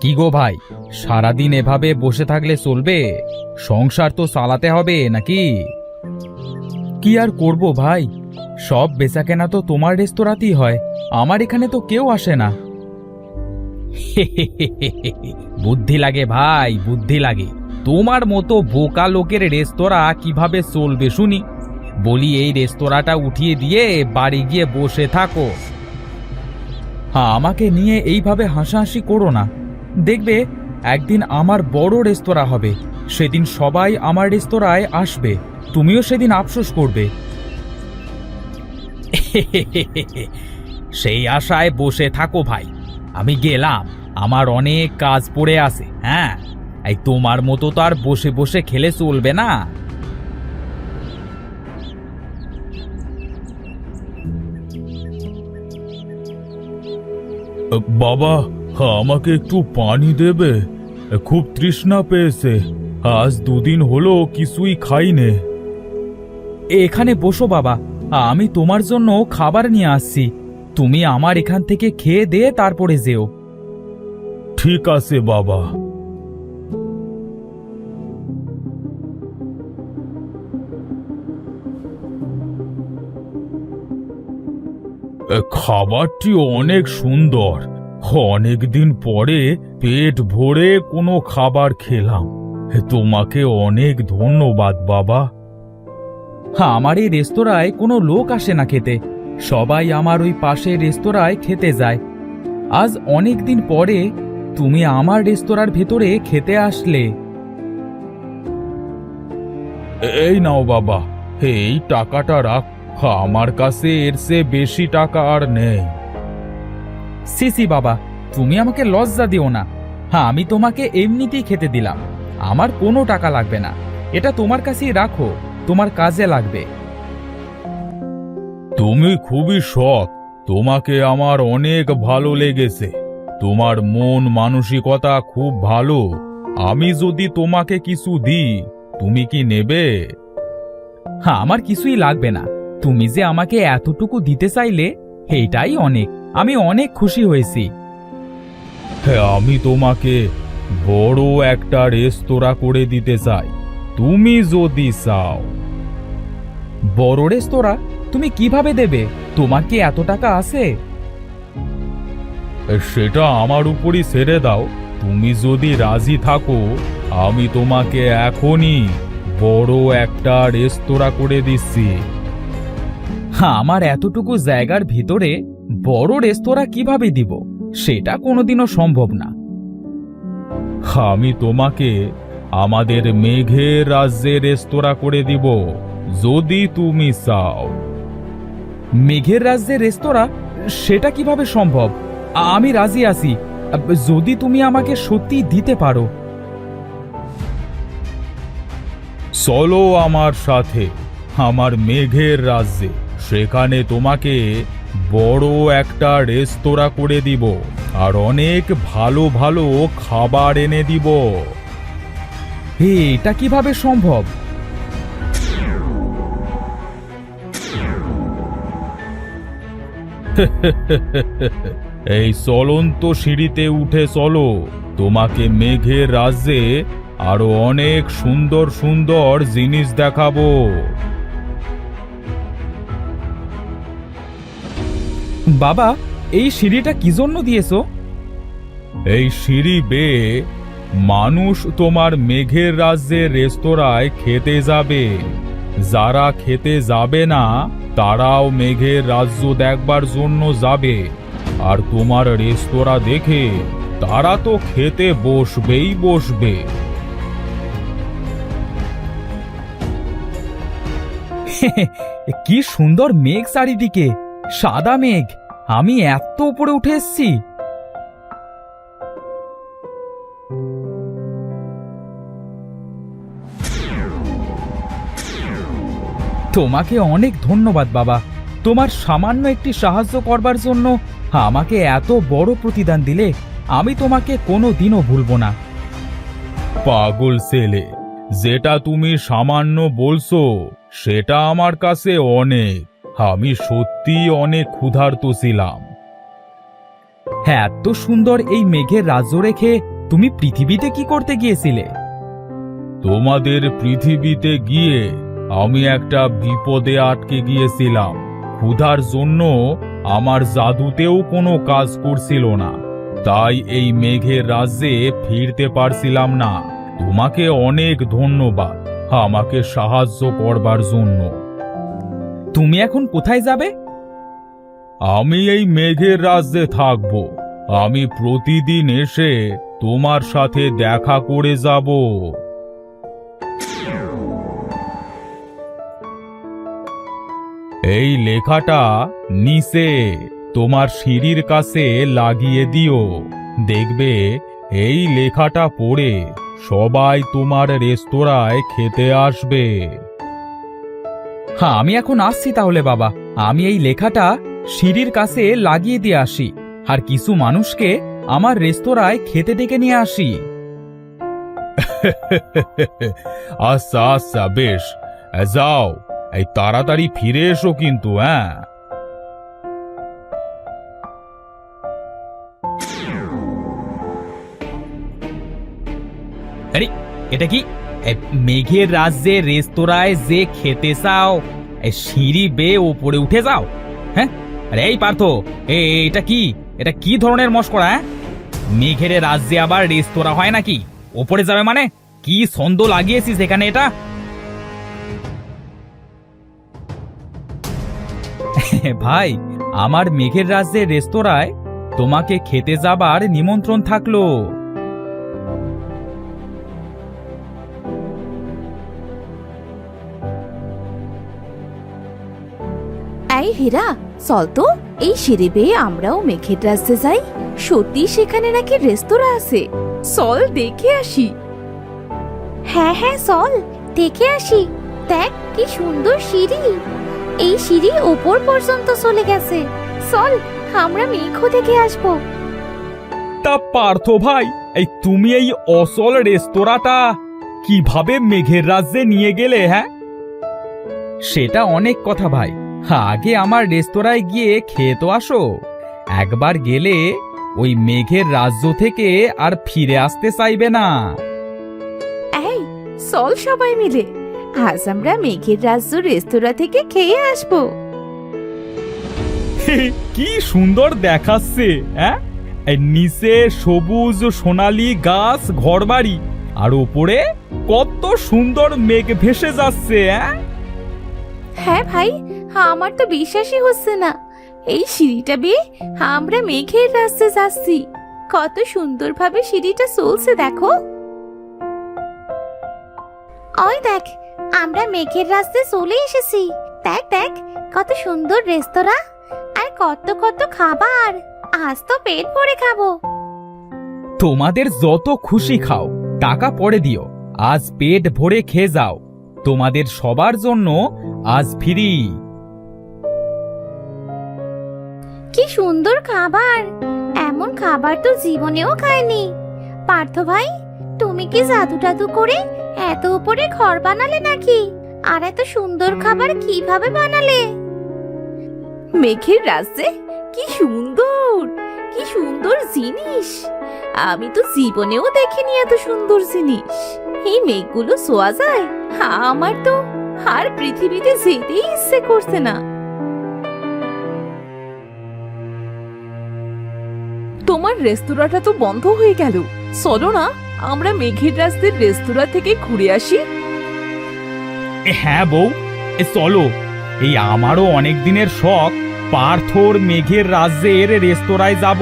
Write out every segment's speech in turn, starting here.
কি গো ভাই, সারাদিন এভাবে বসে থাকলে চলবে? সংসার তো চালাতে হবে নাকি? কি আর করব ভাই, সব বেচাকেনা তো তোমার রেস্তোরাঁতেই হয়, আমার এখানে তো কেউ আসে না। বুদ্ধি লাগে ভাই, বুদ্ধি লাগে। তোমার মতো বোকা লোকের রেস্তোরাঁ কিভাবে চলবে শুনি? বলি এই রেস্তোরাঁটা উঠিয়ে দিয়ে বাড়ি গিয়ে বসে থাকো। হ্যাঁ, আমাকে নিয়ে এইভাবে হাসাহাসি করো না। দেখবে একদিন আমার বড় রেস্তোরাঁ হবে, সেদিন সবাই আমার রেস্তোরাঁয় আসবে, তুমিও সেদিন আফসোস করবে। সেই আশায় বসে থাকো ভাই, আমি গেলাম, আমার অনেক কাজ পড়ে আছে। হ্যাঁ, এই তোমার মতো তো আর বসে বসে খেলে চলবে না। বাবা, আমাকে একটু পানি দেবে? খুব তৃষ্ণা পেয়েছে, আজ দুদিন হলো কিছুই খাইনে। এখানে বসো বাবা, আমি তোমার জন্য খাবার নিয়ে আসছি, তুমি আমার এখান থেকে খেয়ে দিয়ে তারপরে যেও। ঠিক আছে বাবা। খাবারটি অনেক সুন্দর, অনেক দিন পরে পেট ভরে কোনো খাবার খেলাম। তোমাকে অনেক ধন্যবাদ বাবা। হ্যাঁ, আমার এই রেস্তোরাঁয় কোনো লোক আসে না খেতে, সবাই আমার ওই পাশের রেস্তোরাঁয় খেতে যায়। আজ অনেক দিন পরে তুমি আমার রেস্তোরাঁর ভেতরে খেতে আসলে। এই নাও বাবা, এই টাকাটা রাখ, আমার কাছে এর চেয়ে বেশি টাকা আর নেই। সিসি বাবা, তুমি আমাকে লজ্জা দিও না। হ্যাঁ, আমি তোমাকে এমনিতেই খেতে দিলাম, আমার কোনো টাকা লাগবে না, এটা তোমার কাছেই রাখো, তোমার কাজে লাগবে। তুমি খুবই সৎ, তোমাকে আমার অনেক ভালো লেগেছে, তোমার মন মানসিকতা খুব ভালো। আমি যদি তোমাকে কিছু দিই, তুমি কি নেবে? হ্যাঁ, আমার কিছুই লাগবে না, তুমি যে আমাকে এতটুকু দিতে চাইলে এইটাই অনেক, আমি অনেক খুশি হয়েছি। হ্যাঁ, আমি তোমাকে বড় একটা রেস্তোরাঁ করে দিতে চাই, তুমি যদি চাও। বড় রেস্তোরাঁ তুমি কিভাবে দেবে? তোমার কি এত টাকা আছে? সেটা আমার উপরই ছেড়ে দাও, তুমি যদি রাজি থাকো, আমি তোমাকে এখনই বড় একটা রেস্তোরাঁ করে দিচ্ছি। হ্যাঁ, আমার এতটুকু জায়গার ভিতরে বড় রেস্তোরাঁ কিভাবে দিব? সেটা কোনোদিনও সম্ভব না। আমি তোমাকে আমাদের মেঘের রাজ্যে রেস্তোরাঁ করে দিব, যদি তুমি চাও। মেঘের রাজ্যের রেস্তোরাঁ? সেটা কিভাবে সম্ভব? আমি রাজি আছি, যদি তুমি আমাকে সত্যি দিতে পারো। চলো আমার সাথে আমার মেঘের রাজ্যে, সেখানে তোমাকে বড় একটা রেস্তোরাঁ করে দিব, আর অনেক ভালো ভালো খাবার এনে দিব। এটা কিভাবে সম্ভব? এই চলন্ত সিঁড়িতে উঠে চলো, তোমাকে মেঘের রাজ্যে আরো অনেক সুন্দর সুন্দর জিনিস দেখাবো। বাবা, এই সিঁড়িটা কি জন্য দিয়েছো? এই সিঁড়ি বেয়ে মানুষ তোমার মেঘের রাজ্যের রেস্তোরাঁয় খেতে যাবে, যারা খেতে যাবে না তারাও মেঘের রাজ্য দেখবার জন্য যাবে, আর তোমার রেস্তোরাঁ দেখে তারা তো খেতে বসবেই বসবে। কি সুন্দর মেঘ চারিদিকে, সাদা মেঘ, আমি এত উপরে উঠে এসেছি। তোমাকে অনেক ধন্যবাদ বাবা, তোমার সামান্য একটি সাহায্য করবার জন্য আমাকে এত বড় প্রতিদান দিলে, আমি তোমাকে কোনো দিনও ভুলব না। পাগল ছেলে, যেটা তুমি সামান্য বলছো সেটা আমার কাছে অনেক। আমি সত্যি অনেক ক্ষুধার্ত ছিলাম। হ্যাঁ, এত সুন্দর এই মেঘের রাজ্য রেখে তুমি পৃথিবীতে কি করতে গিয়েছিলে? তোমাদের পৃথিবীতে গিয়ে আমি একটা বিপদে আটকে গিয়েছিলাম। ক্ষুধার জন্য আমার জাদুতেও কোনো কাজ করছিল না, তাই এই মেঘের রাজ্যে ফিরতে পারছিলাম না। তোমাকে অনেক ধন্যবাদ আমাকে সাহায্য করবার জন্য। তুমি এখন কোথায় যাবে? আমি এই মেঘের রাজ্যে থাকব। আমি প্রতিদিন এসে তোমার সাথে দেখা করে যাব। এই লেখাটা নিচে তোমার সিঁড়ির কাছে লাগিয়ে দিও। দেখবে এই লেখাটা পড়ে সবাই তোমার রেস্তোরাঁয় খেতে আসবে। হ্যাঁ, আমি এখন আসছি তাহলে বাবা। আমি এই লেখাটা সিঁড়ির কাছে লাগিয়ে দিয়ে আসি, আর কিছু মানুষকে আমার রেস্তোরাঁয় খেতে ডেকে নিয়ে আসি। আচ্ছা আচ্ছা, বেশ, যাও, এই তাড়াতাড়ি ফিরে এসো কিন্তু। হ্যাঁ, আরে এটা কি? মেঘের রাজ্যে রেস্তোরাঁয় যে খেতে চাও, সিঁড়ি বেয়ে ওপরে উঠে যাও? হ্যাঁ, আরে এই পার্থ, এটা কি? এটা কি ধরনের মশকরা? হ্যাঁ, মেঘের রাজ্যে আবার রেস্তোরাঁ হয় নাকি? ওপরে যাবে মানে? কি ছন্দ লাগিয়েছিস এখানে এটা? ভাই, আমার মেঘের রাজ্যের রেস্তোরাঁয় তোমাকে খেতে যাবার নিমন্ত্রণ থাকলো। এই হীরা, চল তো এই সিঁড়ি বেয়ে আমরাও মেঘের রাস্তায় যাই। সত্যি সেখানে নাকি রেস্তোরাঁ আছে, চল দেখে আসি। হ্যাঁ হ্যাঁ, চল দেখে আসি। দেখ কি সুন্দর সিঁড়ি, এই সিঁড়ি ওপর পর্যন্ত চলে গেছে। চল আমরা মেঘও দেখে আসবো। তা পার্থ ভাই, এই তুমি এই অসল রেস্তোরাঁটা কিভাবে মেঘের রাজ্যে নিয়ে গেলে? হ্যাঁ, সেটা অনেক কথা ভাই। আগে আমার রেস্তোরাঁয় গিয়ে খেয়ে তো আসো। একবার গেলে ওই মেঘের রাজ্য থেকে আর ফিরে আসতে চাইবে না। এই চল সবাই মিলে আজ আমরা মেঘের রাজ্য রেস্তোরাঁ থেকে খেয়ে আসবো। কি সুন্দর দেখাচ্ছে! হ্যাঁ, নিচে সবুজ সোনালী গাছ, ঘরবাড়ি, আর উপরে কত সুন্দর মেঘ ভেসে যাচ্ছে। হ্যাঁ ভাই, আমার তো বিশ্বাসই হচ্ছে না। এই সিঁড়িটা বেয়ে আমরা মেঘের রাস্তায় যাচ্ছি। কত সুন্দরভাবে সিঁড়িটা চলছে দেখো। ওই দেখ, আমরা মেঘের রাস্তায় চলে এসেছি। দেখ দেখ কত সুন্দর রেস্তোরাঁ আর কত কত খাবার। আজ তো পেট ভরে খাবো। তোমাদের যত খুশি খাও, টাকা পরে দিও। আজ পেট ভরে খেয়ে যাও। তোমাদের সবার জন্য আজ ফ্রি। কি সুন্দর খাবার, এমন খাবার তো জীবনেও খাইনি। পার্থ ভাই, তুমি কি জাদু টাদু করে এত উপরে ঘর বানালে নাকি? আর এত সুন্দর খাবার কিভাবে বানালে? মেঘের রাজ্যে কি সুন্দর, কি সুন্দর জিনিস। আমি তো জীবনেও দেখিনি এত সুন্দর জিনিস। এই মেঘগুলো ছোঁয়া যায়? আমার তো আর পৃথিবীতে যেতেই ইচ্ছে করছে না। তোমার রেস্তোরাঁটা তো বন্ধ হয়ে গেল। চলো না আমরা মেঘের রাজ্যের রেস্তোরাঁ থেকে ঘুরে আসি। হ্যাঁ বউ, চলো। এই আমারও অনেক দিনের শখ, পার্থর মেঘের রাজ্যের রেস্তোরাঁয় যাব।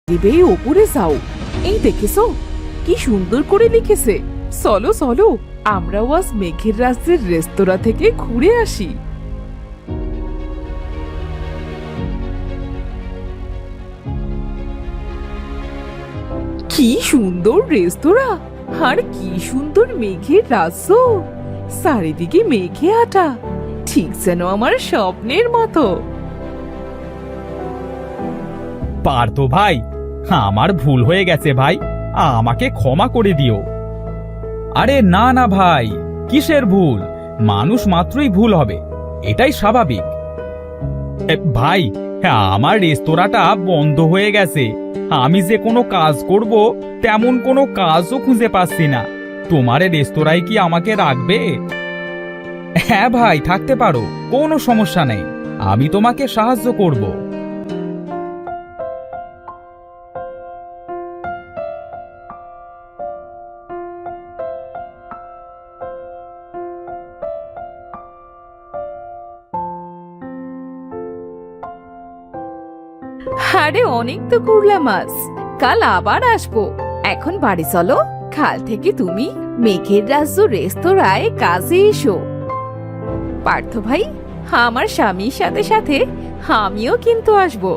দিবেই ওপরে যাও। এই দেখেছো কি সুন্দর করে লিখেছে। চলো চলো আমরাও আজ মেঘের রাজ্যের রেস্তোরাঁ থেকে ঘুরে আসি। কি সুন্দর রেস্তোরাঁ আর কি সুন্দর মেঘের রাজ্য। চারিদিকে মেঘে আটা, ঠিক যেন আমার স্বপ্নের মতো। পার্থ ভাই, আমার ভুল হয়ে গেছে ভাই, আমাকে ক্ষমা করে দিও। আরে না না ভাই, কিসের ভুল? মানুষ মাত্রই ভুল হবে, এটাই স্বাভাবিক। ভাই, আমার রেস্তোরাঁটা বন্ধ হয়ে গেছে, আমি যে কোনো কাজ করব তেমন কোনো কাজও খুঁজে পাচ্ছি না। তোমার এই রেস্তোরাঁয় কি আমাকে রাখবে? হ্যাঁ ভাই, থাকতে পারো, কোনো সমস্যা নেই, আমি তোমাকে সাহায্য করব। আরে অনেক তো ঘুরলাম আজ, কাল আবার আসবো। এখন বাড়ি চলো, কাল থেকে তুমি মেঘের রাজ্য রেস্তোরাঁয় কাজে এসো। পার্থ ভাই, আমার স্বামীর সাথে সাথে আমিও কিন্তু আসবো।